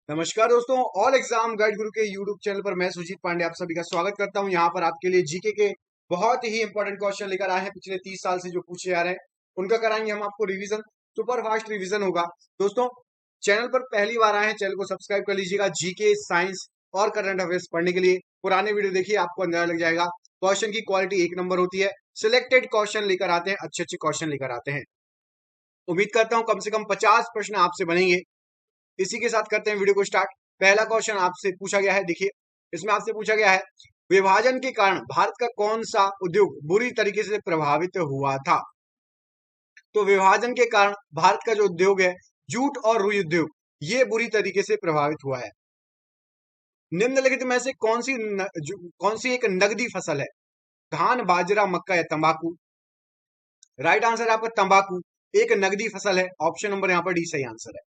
नमस्कार दोस्तों, all exam guide गुरु के यूट्यूब चैनल पर मैं सुजीत पांडे आप सभी का स्वागत करता हूं। यहां पर आपके लिए जीके के बहुत ही इंपॉर्टेंट क्वेश्चन लेकर आए हैं। पिछले 30 साल से जो पूछे जा रहे हैं उनका कराएंगे हम आपको रिवीजन। सुपर फास्ट रिवीजन होगा। दोस्तों, चैनल पर पहली बार आए हैं, चैनल को सब्सक्राइब कर लीजिएगा। जीके, साइंस और करंट अफेयर्स पढ़ने के लिए पुराने वीडियो देखिए, आपको अंदाजा लग जाएगा। क्वेश्चन की क्वालिटी एक नंबर होती है। सिलेक्टेड क्वेश्चन लेकर आते हैं, अच्छे अच्छे क्वेश्चन लेकर आते हैं। उम्मीद करता हूं कम से कम 50 प्रश्न आपसे बनेंगे। इसी के साथ करते हैं वीडियो को स्टार्ट। पहला क्वेश्चन आपसे पूछा गया है, देखिए इसमें आपसे पूछा गया है, विभाजन के कारण भारत का कौन सा उद्योग बुरी तरीके से प्रभावित हुआ था। तो विभाजन के कारण भारत का जो उद्योग है, जूट और रुई उद्योग, ये बुरी तरीके से प्रभावित हुआ है। निम्नलिखित में से कौन सी एक नगदी फसल है। धान, बाजरा, मक्का या तंबाकू। राइट आंसर है आपका तंबाकू, एक नगदी फसल है। ऑप्शन नंबर यहाँ पर डी सही आंसर है।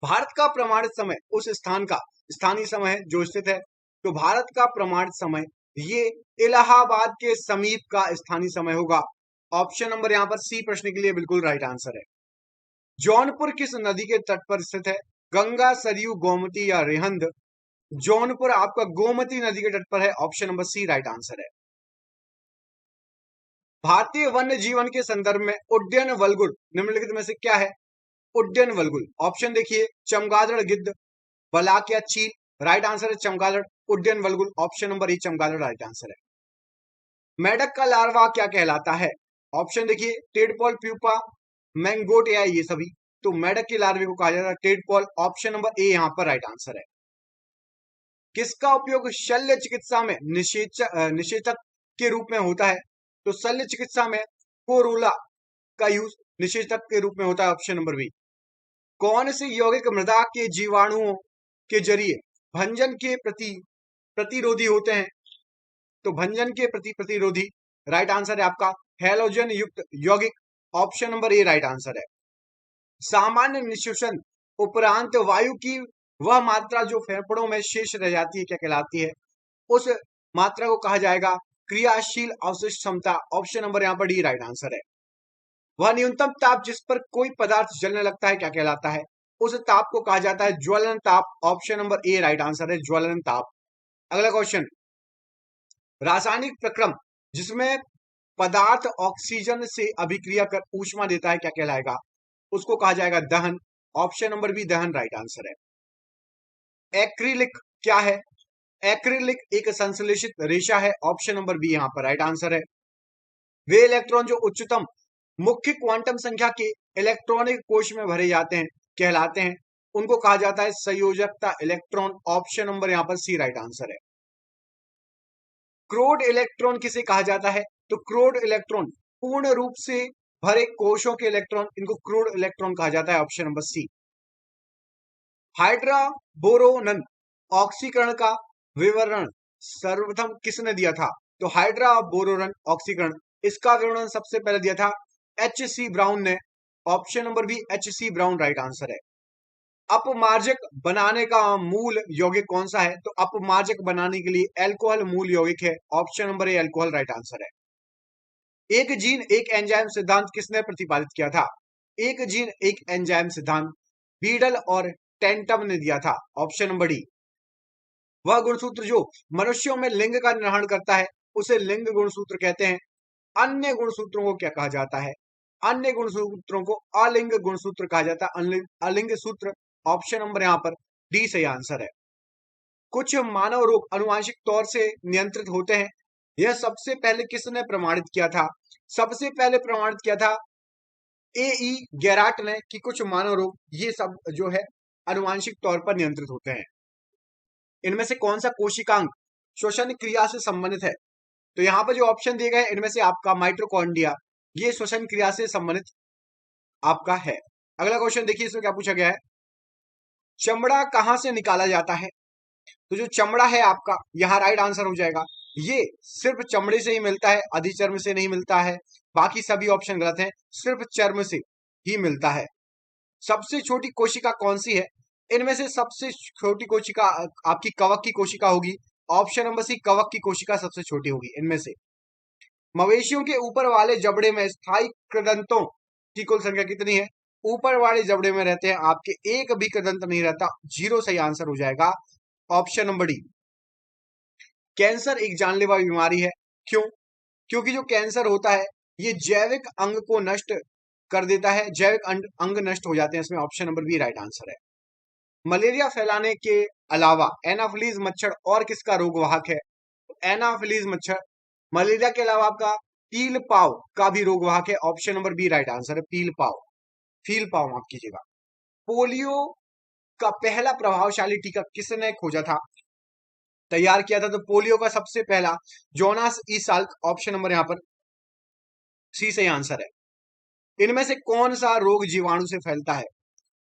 भारत का प्रमाणित समय उस स्थान का स्थानीय समय है जो स्थित है। तो भारत का प्रमाणित समय ये इलाहाबाद के समीप का स्थानीय समय होगा। ऑप्शन नंबर यहां पर सी प्रश्न के लिए बिल्कुल राइट आंसर है। जौनपुर किस नदी के तट पर स्थित है। गंगा, सरयू, गोमती या रिहंद। जौनपुर आपका गोमती नदी के तट पर है। Option number C right answer है। भारतीय वन्य जीवन के संदर्भ में उड्डयन वल्गुर निम्नलिखित में से क्या है। उड्डयन वल्गुर, ऑप्शन देखिए, चमगादड़, गिद्ध, बलाक या चील। राइट आंसर है चमगादड़, उड्डयन वल्गुर। ऑप्शन नंबर ई चमगादड़ राइट आंसर है। मेढक का लार्वा क्या कहलाता है। ऑप्शन देखिए, टेडपॉल, प्यूपा, मैंगोट या ये सभी। तो मेढक के लार्वे को कहा जाता है टेडपॉल। ऑप्शन नंबर ए यहां पर राइट आंसर है। किसका उपयोग शल्य चिकित्सा में निषेचक के रूप में होता है। तो शल्य चिकित्सा में कोरोला का यूज निषेचक के रूप में होता है। Option number B. कौन से यौगिक मृदा के जीवाणुओं के जरिए भंजन के प्रति प्रतिरोधी होते हैं। तो भंजन के प्रति प्रतिरोधी, राइट आंसर है आपका हैलोजन युक्त यौगिक। Option number A right answer है। सामान्य निःश्वसन उपरांत वायु की वह मात्रा जो फेफड़ों में शेष रह जाती है क्या कहलाती है। उस मात्रा को कहा जाएगा क्रियाशील अवशिष्ट क्षमता। ऑप्शन नंबर यहां पर डी राइट आंसर है। वह न्यूनतम ताप जिस पर कोई पदार्थ जलने लगता है क्या कहलाता है। उस ताप को कहा जाता है ज्वलन ताप। Option number A right answer है, ज्वलन ताप। अगला क्वेश्चन, रासायनिक प्रक्रम जिसमें पदार्थ ऑक्सीजन से अभिक्रिया कर ऊष्मा देता है क्या कहलाएगा। उसको कहा जाएगा दहन। ऑप्शन नंबर बी दहन राइट आंसर है। एक्रिलिक क्या है। एक्रिलिक एक संश्लेषित रेशा है। ऑप्शन नंबर बी यहां पर राइट आंसर है। वे इलेक्ट्रॉन जो उच्चतम मुख्य क्वांटम संख्या के इलेक्ट्रॉनिक कोश में भरे जाते हैं कहलाते हैं, उनको कहा जाता है संयोजकता इलेक्ट्रॉन। ऑप्शन नंबर यहां पर सी राइट आंसर है। क्रोड इलेक्ट्रॉन किसे कहा जाता है। तो क्रोड इलेक्ट्रॉन पूर्ण रूप से भरे कोशों के इलेक्ट्रॉन, इनको क्रोड इलेक्ट्रॉन कहा जाता है। ऑप्शन नंबर सी। हाइड्राबोरोनन ऑक्सीकरण का विवरण सर्वप्रथम किसने दिया था। तो हाइड्राबोरोन ऑक्सीकरण, इसका विवरण सबसे पहले दिया था एच सी ब्राउन ने। Option number B H C Brown right answer है। अपमार्जक बनाने का मूल यौगिक कौन सा है। तो अपमार्जक बनाने के लिए एल्कोहल मूल यौगिक है। ऑप्शन नंबर ए एल्कोहल राइट आंसर है। एक जीन एक एंजाइम सिद्धांत किसने प्रतिपादित किया था। एक जीन एक एंजाइम सिद्धांत बीडल और टेंटम ने दिया था। Option number D. वह गुणसूत्र जो मनुष्यों में लिंग का निर्धारण करता है उसे लिंग गुणसूत्र कहते हैं। अन्य गुणसूत्रों को क्या कहा जाता है। अन्य गुणसूत्रों को अलिंग गुणसूत्र कहा जाता है, अलिंग सूत्र। ऑप्शन नंबर यहां पर डी सही आंसर है। कुछ मानव रोग अनुवांशिक तौर से नियंत्रित होते हैं, यह सबसे पहले किसने प्रमाणित किया था। सबसे पहले प्रमाणित किया था ए गेराट ने कि कुछ मानव रोग ये सब जो है अनुवांशिक तौर पर नियंत्रित होते हैं। इनमें से कौन सा कोशिकांग श्वसन क्रिया से संबंधित है। तो यहां पर जो ऑप्शन दिए गए इनमें से आपका माइटोकॉन्ड्रिया, ये श्वसन क्रिया से संबंधित आपका है। अगला क्वेश्चन देखिए, इसमें क्या पूछा गया है। चमड़ा कहां से निकाला जाता है। तो जो चमड़ा है आपका, यहां राइट आंसर हो जाएगा। ये सिर्फ चमड़े से ही मिलता है, अधिचर्म से नहीं मिलता है। बाकी सभी ऑप्शन गलत हैं, सिर्फ चर्म से ही मिलता है। सबसे छोटी कोशिका कौन सी है। इनमें से सबसे छोटी कोशिका आपकी कवक की कोशिका होगी। ऑप्शन नंबर सी कवक की कोशिका सबसे छोटी होगी इनमें से। मवेशियों के ऊपर वाले जबड़े में स्थायी कृदंतों की कुल संख्या कितनी है। ऊपर वाले जबड़े में रहते हैं, आपके एक भी कृदंत नहीं रहता, जीरो सही आंसर हो जाएगा ऑप्शन नंबर डी। कैंसर एक जानलेवा बीमारी है, क्यों? क्योंकि जो कैंसर होता है ये जैविक अंग को नष्ट कर देता है, जैविक अंग नष्ट हो जाते हैं, इसमें option number B right answer है। मलेरिया फैलाने के अलावा एनाफिलीज मच्छर और किसका रोगवाहक है? एनाफिलीज मच्छर मलेरिया के अलावा आपका पील पाव का भी रोगवाहक है, option number B right answer है, पील पाव, फील पाव माफ कीजिएगा। पोलियो का पहला प्रभावशाली टीका किसने खोजा था, तैयार किया था? तो पोलियो का सबसे पहला जोनास ई साल्क, ऑप्शन नंबर यहां पर सी सही आंसर है। इनमें से कौन सा रोग जीवाणु से फैलता है?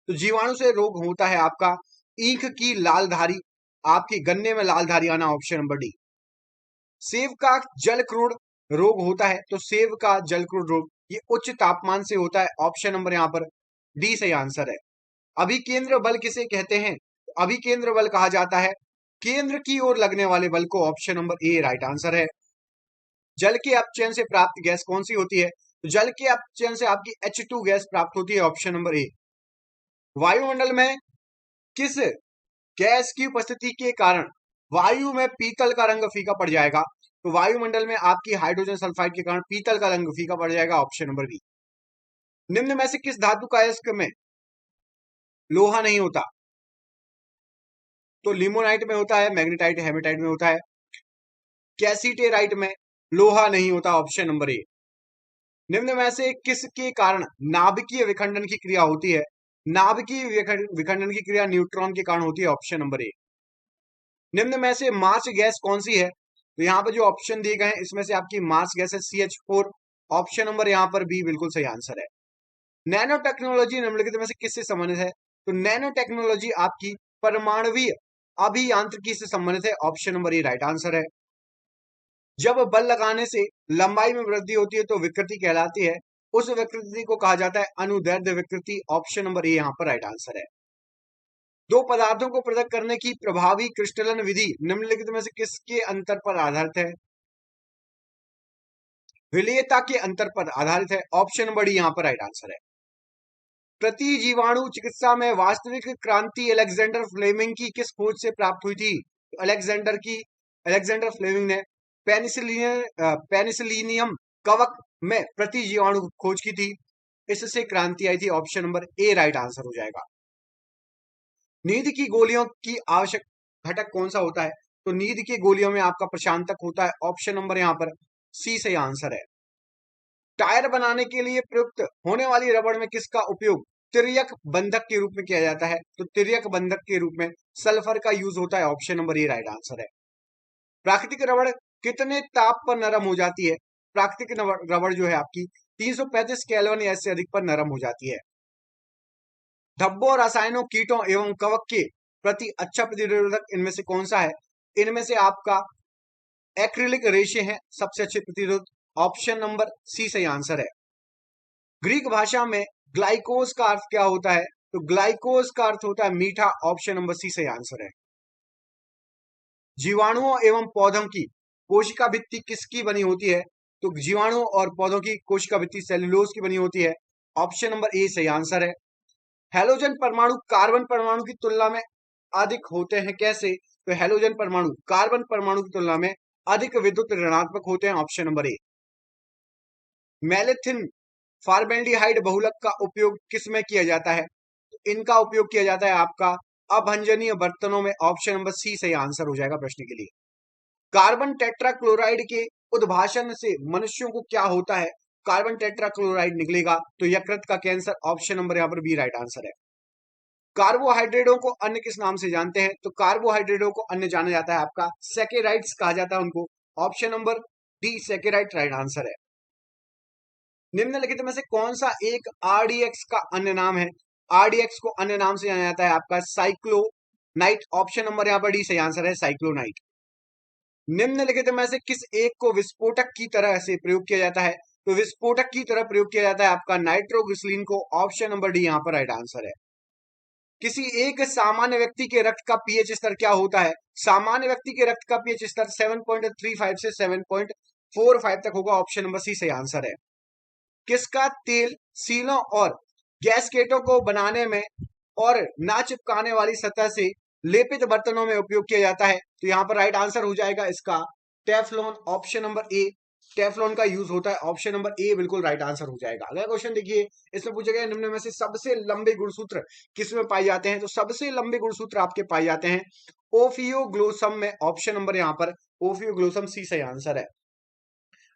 तो जीवाणु से रोग होता है आपका ईख की लाल धारी, आपकी गन्ने में लाल धारी आना, ऑप्शन नंबर डी। सेब का जल क्रोध रोग होता है, तो सेब का जल क्रोध रोग ये उच्च तापमान से होता है, ऑप्शन नंबर यहां पर डी सही आंसर है। अभिकेंद्र बल किसे कहते हैं? तो अभिकेंद्र बल कहा जाता है केंद्र की ओर लगने वाले बल को, option number A right answer है। जल के अपचयन से प्राप्त गैस कौन सी होती है? तो जल के अपचयन से आपकी H2 गैस प्राप्त होती है, ऑप्शन नंबर ए। वायुमंडल में किस गैस की उपस्थिति के कारण वायु में पीतल का रंग फीका पड़ जाएगा? तो वायुमंडल में आपकी हाइड्रोजन सल्फाइड के कारण पीतल का रंग फीका पड़ जाएगा, ऑप्शन नंबर बी। निम्न में से किस धातु का अयस्क में लोहा नहीं होता? तो लिमोनाइट में होता है, मैग्नेटाइट हेमेटाइट में होता है, कैसीटेराइट में लोहा नहीं होता, ऑप्शन नंबर ए। निम्न में से किसके कारण नाभिकीय विखंडन की क्रिया होती है? नाभिकीय विखंडन की क्रिया न्यूट्रॉन के कारण होती है, ऑप्शन नंबर ए। निम्न में से मार्च गैस कौन सी है? तो यहाँ पर जो ऑप्शन दिए गए हैं इसमें से आपकी मार्च गैस है CH4, ऑप्शन नंबर यहाँ पर बी बिल्कुल सही आंसर है। नैनो टेक्नोलॉजी निम्नलिखित में से किससे संबंधित है? तो नैनो टेक्नोलॉजी आपकी परमाणुवीय अभियांत्रिकी से संबंधित है, option number A right answer है। जब बल लगाने से लंबाई में वृद्धि होती है तो विकृति कहलाती है, उस विकृति को कहा जाता है अनुदैर्ध्य विकृति, ऑप्शन नंबर ए यहाँ पर राइट आंसर है। दो पदार्थों को पृथक करने की प्रभावी क्रिस्टलन विधि निम्नलिखित में से किसके अंतर पर आधारित है? विलेयता के अंतर पर आधारित है, ऑप्शन नंबर डी यहाँ पर राइट आंसर है। प्रति जीवाणु चिकित्सा में वास्तविक क्रांति अलेक्जेंडर फ्लेमिंग की किस खोज से प्राप्त हुई थी? तो अलेक्जेंडर फ्लेमिंग ने पेनिसिलिनियम कवक में प्रति जीवाणु खोज की थी, इससे क्रांति आई थी, option number A right answer हो जाएगा। नींद की गोलियों की आवश्यक घटक कौन सा होता है? तो नींद की गोलियों में आपका प्रशांतक होता है, ऑप्शन नंबर यहां पर सी सही आंसर है। टायर बनाने के लिए प्रयुक्त होने वाली रबड़ में किसका उपयोग तिर्यक बंधक के रूप में किया जाता है? तो तिर्यक बंधक के रूप में सल्फर का यूज होता है, option number A right answer है। प्राकृतिक रबड़ कितने ताप पर नरम हो जाती है? प्राकृतिक रबड़ जो है आपकी 335 केल्विन या इससे अधिक पर नरम हो जाती है। धब्बों, रसायनों, कीटों एवं कवक के प्रति अच्छा प्रतिरोधक इनमें से कौन सा है? इनमें से आपका एक्रिलिक रेशे है सबसे अच्छे प्रतिरोध, ऑप्शन नंबर सी सही आंसर है। ग्रीक भाषा में ग्लाइकोस का अर्थ क्या होता है? तो ग्लाइकोस का अर्थ होता है मीठा, ऑप्शन नंबर सी सही आंसर है। जीवाणुओं एवं पौधों की कोशिका भित्ति किसकी बनी होती है? तो जीवाणुओं और पौधों की कोशिका भित्ति सेलुलोज की बनी होती है, ऑप्शन नंबर ए सही आंसर है। हेलोजन परमाणु कार्बन परमाणु की तुलना में अधिक होते हैं, कैसे? तो हेलोजन परमाणु कार्बन परमाणु की तुलना में अधिक विद्युत ऋणात्मक होते हैं, ऑप्शन नंबर ए। मैलेथिन फॉर्मेल्डिहाइड बहुलक का उपयोग किसमें किया जाता है? तो इनका उपयोग किया जाता है आपका अभंजनीय बर्तनों में, ऑप्शन नंबर सी सही आंसर हो जाएगा प्रश्न के लिए। कार्बन टेट्राक्लोराइड के उद्भाषण से मनुष्यों को क्या होता है? कार्बन टेट्राक्लोराइड निकलेगा तो यकृत का कैंसर, ऑप्शन नंबर यहां पर बी राइट आंसर है। कार्बोहाइड्रेटों को अन्य किस नाम से जानते हैं? तो कार्बोहाइड्रेटों को अन्य जाना जाता है आपका सैकेराइड्स कहा जाता है उनको, option number D saccharide right answer है। निम्नलिखित में से कौन सा एक RDX का अन्य नाम है? RDX को अन्य नाम से जाना जाता है आपका साइक्लोनाइट, ऑप्शन नंबर यहां पर डी सही आंसर है साइक्लोनाइट। निम्नलिखित में से किस एक को विस्फोटक की तरह से प्रयोग किया जाता है? तो विस्फोटक की तरह प्रयोग किया जाता है आपका नाइट्रोग्लिसरीन को, ऑप्शन नंबर डी यहां पर राइट आंसर है। किसी एक सामान्य व्यक्ति के रक्त का पीएच स्तर क्या होता है? सामान्य व्यक्ति के रक्त का पीएच स्तर 7.35 से 7.45 तक होगा, ऑप्शन नंबर सी सही आंसर है। किसका तेल सीलों और गैसकेटों को बनाने में और ना चिपकाने वाली सतह से लेपित बर्तनों में उपयोग किया जाता है। तो यहाँ पर राइट आंसर हो जाएगा इसका टेफ्लॉन, ऑप्शन नंबर ए। टेफ्लॉन का यूज होता है, ऑप्शन नंबर ए बिल्कुल राइट आंसर हो जाएगा। अगला क्वेश्चन देखिए, इसमें पूछा गया निम्न में से सबसे लंबे गुणसूत्र किसमें पाए जाते हैं? तो सबसे लंबे गुणसूत्र आपके पाए जाते हैं ओफियोग्लोसम में, ऑप्शन नंबर यहाँ पर ओफियोग्लोसम सी सही आंसर है।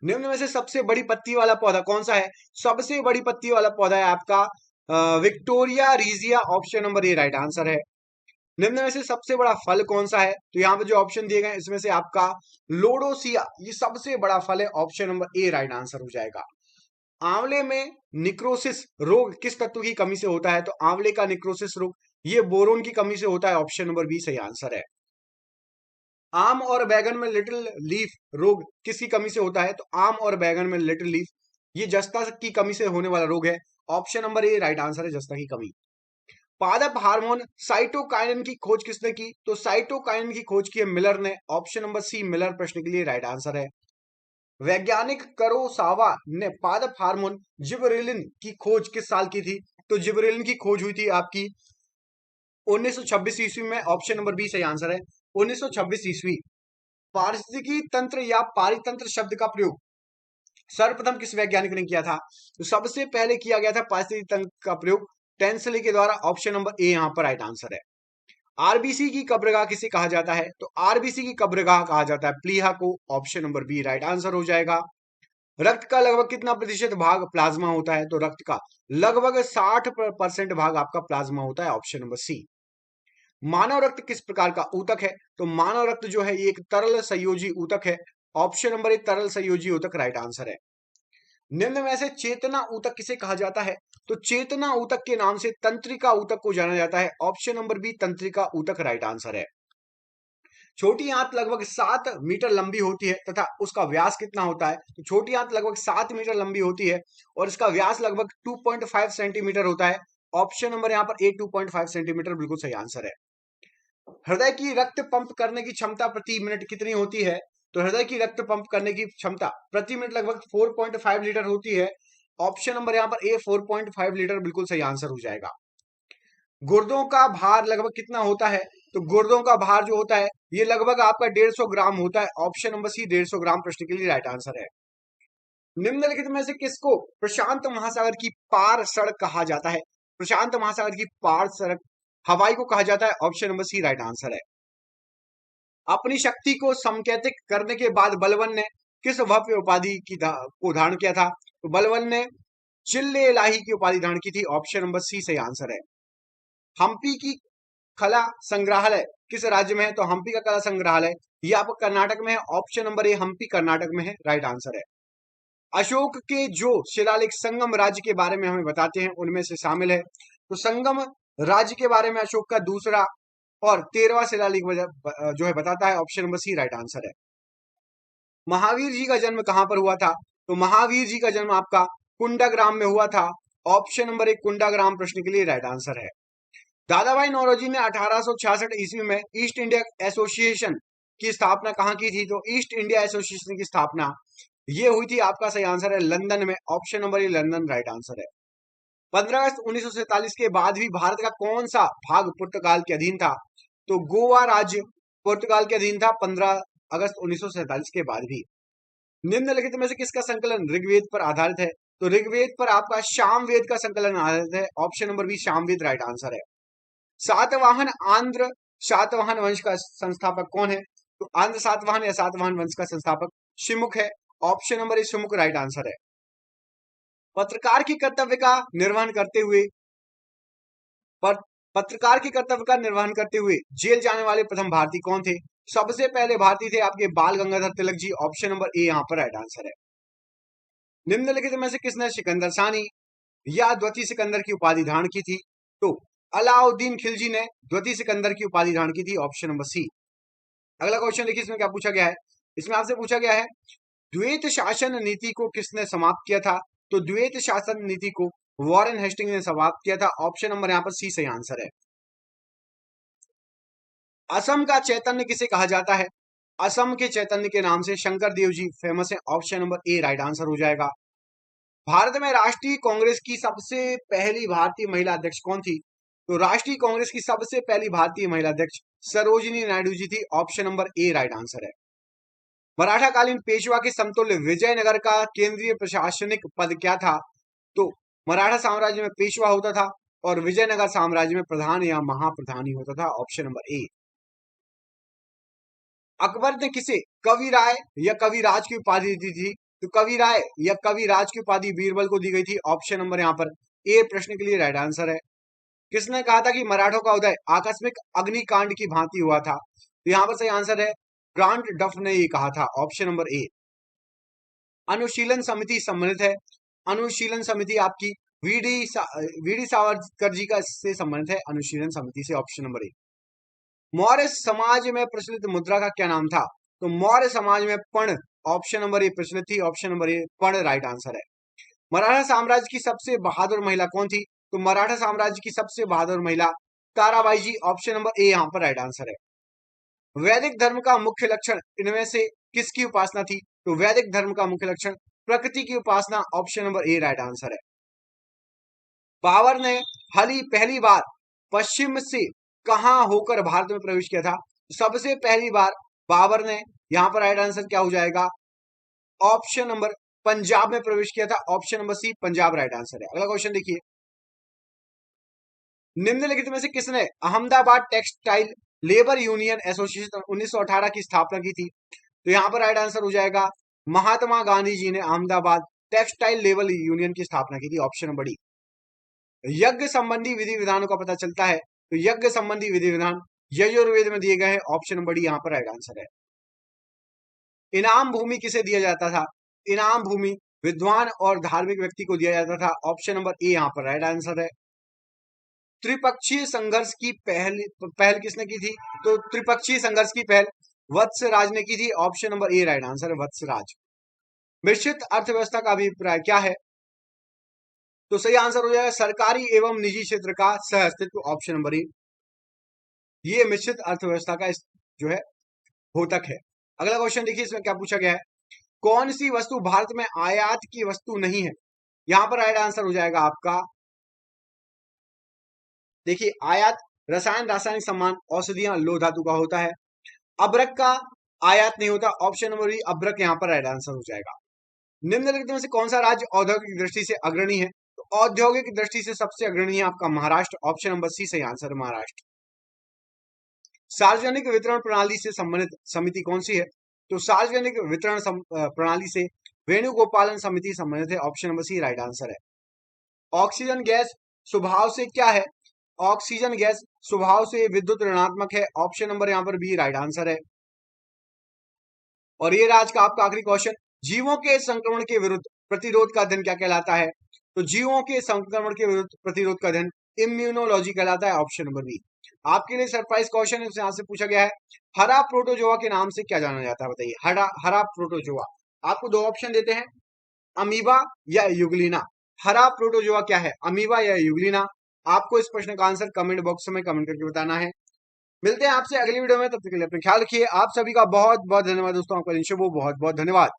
निम्न में से सबसे बड़ी पत्ती वाला पौधा कौन सा है? सबसे बड़ी पत्ती वाला पौधा है आपका Victoria regia, option number A right answer है। निम्न में से सबसे बड़ा फल कौन सा है? तो यहाँ पे जो ऑप्शन दिए गए इसमें से आपका लोडोसिया ये सबसे बड़ा फल है, option number A right answer हो जाएगा। आंवले में निक्रोसिस रोग किस तत्व की कमी से होता है? तो आंवले का निक्रोसिस रोग ये बोरोन की कमी से होता है, ऑप्शन नंबर बी सही आंसर है। आम और बैगन में लिटिल लीफ रोग किसकी कमी से होता है? तो आम और बैगन में लिटिल लीफ ये जस्ता की कमी से होने वाला रोग है, option number A right answer है, जस्ता की कमी। पादप हार्मोन साइटोकाइनिन की खोज किसने की? तो साइटोकाइनिन की खोज की है मिलर ने, ऑप्शन नंबर सी मिलर प्रश्न के लिए राइट आंसर है। वैज्ञानिक करोसावा ने पादप हार्मोन जिबरेलिन की खोज किस साल की थी? तो जिबरेलिन की खोज हुई थी आपकी 1926 ईस्वी में, ऑप्शन नंबर बी सही आंसर है, 1926 ईस्वी। पारिस्थितिकी तंत्र या पारितंत्र शब्द का प्रयोग सर्वप्रथम किस वैज्ञानिक ने किया था? तो सबसे पहले किया गया था पारिस्थितिकी तंत्र का प्रयोग टेंसले के द्वारा, ऑप्शन नंबर ए यहाँ पर राइट आंसर है। आरबीसी की कब्रगाह किसे कहा जाता है? तो आरबीसी की कब्रगाह कहा जाता है प्लीहा को, option number B right answer हो जाएगा। रक्त का लगभग कितना प्रतिशत भाग प्लाज्मा होता है? तो रक्त का लगभग 60% भाग आपका प्लाज्मा होता है, ऑप्शन नंबर सी। मानव रक्त किस प्रकार का ऊतक है? तो मानव रक्त जो है ये एक तरल संयोजी ऊतक है, ऑप्शन नंबर ए तरल संयोजी ऊतक राइट आंसर है। निम्न में से चेतना ऊतक किसे कहा जाता है? तो चेतना ऊतक के नाम से तंत्रिका ऊतक को जाना जाता है, ऑप्शन नंबर बी तंत्रिका ऊतक राइट आंसर है। छोटी आंत लगभग 7 मीटर लंबी होती है तथा उसका व्यास कितना होता है? तो छोटी आंत लगभग 7 मीटर लंबी होती है और इसका व्यास लगभग 2.5 सेंटीमीटर होता है, ऑप्शन नंबर यहाँ पर ए 2.5 सेंटीमीटर बिल्कुल सही आंसर है। हृदय की रक्त पंप करने की क्षमता प्रति मिनट कितनी होती है? तो हृदय की रक्त पंप करने की क्षमता प्रति मिनट लगभग 4.5 लीटर होती है, ऑप्शन नंबर यहाँ पर ए 4.5 लीटर बिल्कुल सही आंसर हो जाएगा। गुर्दों का भार लगभग कितना होता है? तो गुर्दों का भार जो होता है ये लगभग आपका 150 ग्राम होता है, ऑप्शन नंबर सी 150 ग्राम प्रश्न के लिए राइट आंसर है। निम्नलिखित में से किसको प्रशांत महासागर की पार सड़क कहा जाता है? प्रशांत महासागर की पार सड़क हवाई को कहा जाता है, option number C right answer है। अपनी शक्ति को संकेतिक करने के बाद बलवन ने किस भव्य उपाधि को धारण किया था? तो बलवन ने चिल्ले इलाही की उपाधि धारण की थी, ऑप्शन नंबर सी सही आंसर है। हम्पी की कला संग्रहालय किस राज्य में है? तो हम्पी का कला संग्रहालय ये आपको कर्नाटक में है, option number A Hampi Karnataka में है, राइट आंसर है। अशोक के जो शिलालेख संगम राज्य के बारे में हमें बताते हैं उनमें से शामिल है, तो संगम राज्य के बारे में अशोक का दूसरा और 13वां शिलालेख जो है बताता है, option number C right answer है। महावीर जी का जन्म कहां पर हुआ था? तो महावीर जी का जन्म आपका कुंडाग्राम में हुआ था, ऑप्शन नंबर एक कुंडाग्राम प्रश्न के लिए राइट आंसर है। दादा भाई नौरोजी ने 1866 ईस्वी में ईस्ट इंडिया एसोसिएशन की स्थापना कहाँ की थी? तो ईस्ट इंडिया एसोसिएशन की स्थापना ये हुई थी, आपका सही आंसर है लंदन में, ऑप्शन नंबर ए लंदन राइट आंसर है। 15 अगस्त 1947 के बाद भी भारत का कौन सा भाग पुर्तगाल के अधीन था? तो गोवा राज्य पुर्तगाल के अधीन था 15 अगस्त 1947 के बाद भी। निम्नलिखित में से किसका संकलन ऋग्वेद पर आधारित है? तो ऋग्वेद पर आपका सामवेद का संकलन आधारित है, option number B Samaveda right answer है। सातवाहन आंध्र सातवाहन वंश का संस्थापक कौन है? तो आंध्र सातवाहन या सातवाहन वंश का संस्थापक शिमुख है, option number A Shimukh right answer है। पत्रकार के कर्तव्य का निर्वहन करते हुए पत्रकार के कर्तव्य का निर्वहन करते हुए जेल जाने वाले प्रथम भारतीय कौन थे? सबसे पहले भारतीय थे आपके बाल गंगाधर तिलक जी, ऑप्शन नंबर ए यहाँ पर राइट आंसर है। निम्नलिखित में से किसने सिकंदर सानी या द्वितीय सिकंदर की उपाधि धारण की थी? तो अलाउद्दीन खिलजी ने द्वितीय सिकंदर की उपाधि धारण की थी, ऑप्शन नंबर सी। अगला क्वेश्चन देखिए इसमें क्या पूछा गया है। इसमें आपसे पूछा गया है द्वैत शासन नीति को किसने समाप्त किया था? तो द्वैत शासन नीति को वॉरेन हेस्टिंग ने समाप्त किया था, ऑप्शन नंबर यहाँ पर सी सही आंसर है। असम का चैतन्य किसे कहा जाता है? असम के चैतन्य के नाम से शंकर देव जी फेमस है, option number A right answer हो जाएगा। भारत में राष्ट्रीय कांग्रेस की सबसे पहली भारतीय महिला अध्यक्ष कौन थी? तो राष्ट्रीय कांग्रेस की सबसे पहली भारतीय महिला अध्यक्ष सरोजिनी नायडू जी थी। Option number A right answer है। मराठा कालीन पेशवा के समतुल्य विजयनगर का केंद्रीय प्रशासनिक पद क्या था? तो मराठा साम्राज्य में पेशवा होता था और विजयनगर साम्राज्य में प्रधान या महाप्रधानी होता था। ऑप्शन नंबर ए। अकबर ने किसे कवि राय या कवि राज की उपाधि दी थी? तो कवि राय या कवि राज की उपाधि बीरबल को दी गई थी। ऑप्शन नंबर यहाँ पर ए प्रश्न के लिए राइट आंसर है। किसने कहा था कि मराठों का उदय आकस्मिक अग्निकांड की भांति हुआ था? तो यहाँ पर सही आंसर है ग्रांट डफ ने ये कहा था। Option number A. Anushilan Samiti सम्मिलित है। अनुशीलन समिति आपकी वीडी सावरकर जी का से संबंधित है अनुशीलन समिति से। ऑप्शन नंबर ए। मौर्य समाज में प्रचलित मुद्रा का क्या नाम था? तो मौर्य समाज में पर्ण, ऑप्शन नंबर ए प्रचलित थी। ऑप्शन नंबर ए पर्ण राइट आंसर है। मराठा साम्राज्य की सबसे बहादुर महिला कौन थी? तो मराठा साम्राज्य की सबसे बहादुर महिला ताराबाई जी। ऑप्शन नंबर ए यहाँ पर राइट आंसर है। वैदिक धर्म का मुख्य लक्षण इनमें से किसकी उपासना थी? तो वैदिक धर्म का मुख्य लक्षण प्रकृति की उपासना। Option number A right answer है। बाबर ने पहली बार पश्चिम से कहां होकर भारत में प्रवेश किया था? सबसे पहली बार बाबर ने, यहां पर राइट आंसर क्या हो जाएगा? ऑप्शन नंबर पंजाब में प्रवेश किया था। Option number C Punjab right answer है। अगला क्वेश्चन देखिए, निम्नलिखित में से किसने Ahmedabad textile labour union association 1918 की स्थापना की थी? तो यहां पर राइट आंसर हो जाएगा महात्मा गांधी जी ने अहमदाबाद टेक्सटाइल लेबर यूनियन की स्थापना की थी। Option number D. यज्ञ संबंधी विधि विधानों का पता चलता है? तो यज्ञ संबंधी विधि विधान यजुर्वेद में दिए गए हैं। ऑप्शन नंबर डी यहां पर राइट आंसर है। इनाम भूमि किसे दिया जाता था? इनाम भूमि विद्वान और धार्मिक व्यक्ति को दिया जाता था। ऑप्शन नंबर ए यहां पर राइट आंसर है। त्रिपक्षीय संघर्ष की पहल किसने की थी? तो त्रिपक्षीय संघर्ष की पहल वत्सराज ने की थी। Option number A right answer है वत्सराज। मिश्रित अर्थव्यवस्था का अभिप्राय क्या है? तो सही आंसर हो जाएगा सरकारी एवं निजी क्षेत्र का सह अस्तित्व। ऑप्शन नंबर ए। ये मिश्रित अर्थव्यवस्था का जो है घोतक है। अगला क्वेश्चन देखिए, इसमें क्या पूछा गया है? कौन सी वस्तु भारत में आयात की वस्तु नहीं है? यहां पर राइट आंसर हो जाएगा आपका, देखिए आयात रसायन, रासायनिक सामान, औषधियां, लोह धातु का होता है। अभ्रक का आयात नहीं होता। ऑप्शन नंबर बी अभ्रक यहां पर राइट आंसर हो जाएगा। निम्नलिखित में से कौन सा राज्य औद्योगिक दृष्टि से अग्रणी है? तो औद्योगिक दृष्टि से सबसे अग्रणी है आपका महाराष्ट्र। ऑप्शन नंबर सी सही आंसर है महाराष्ट्र। सार्वजनिक वितरण प्रणाली से संबंधित समिति कौन सी है? तो सार्वजनिक वितरण प्रणाली से वेणुगोपालन समिति संबंधित है। Option number C right answer है। ऑक्सीजन गैस स्वभाव से क्या है? ऑक्सीजन गैस स्वभाव से विद्युत ऋणात्मक है। ऑप्शन नंबर यहां पर बी राइट आंसर है। और ये आज का आपका आखिरी क्वेश्चन, जीवों के संक्रमण के विरुद्ध प्रतिरोध का अध्ययन क्या कहलाता है? तो जीवों के संक्रमण के विरुद्ध प्रतिरोध का अध्ययन इम्यूनोलॉजी कहलाता है। Option number B. आपके लिए सरप्राइज क्वेश्चन है, यहां से पूछा गया है हरा प्रोटोजोआ के नाम से क्या जाना जाता है? बताइए हरा प्रोटोजोआ। आपको दो ऑप्शन देते हैं, अमीबा या युगलिना। हरा प्रोटोजोआ क्या है, अमीबा या युगलिना? आपको इस प्रश्न का आंसर कमेंट बॉक्स में कमेंट करके बताना है। मिलते हैं आपसे अगली वीडियो में, तब तक के लिए अपना ख्याल रखिए। आप सभी का बहुत बहुत धन्यवाद दोस्तों, आपका दिन शुभ हो। बहुत बहुत धन्यवाद।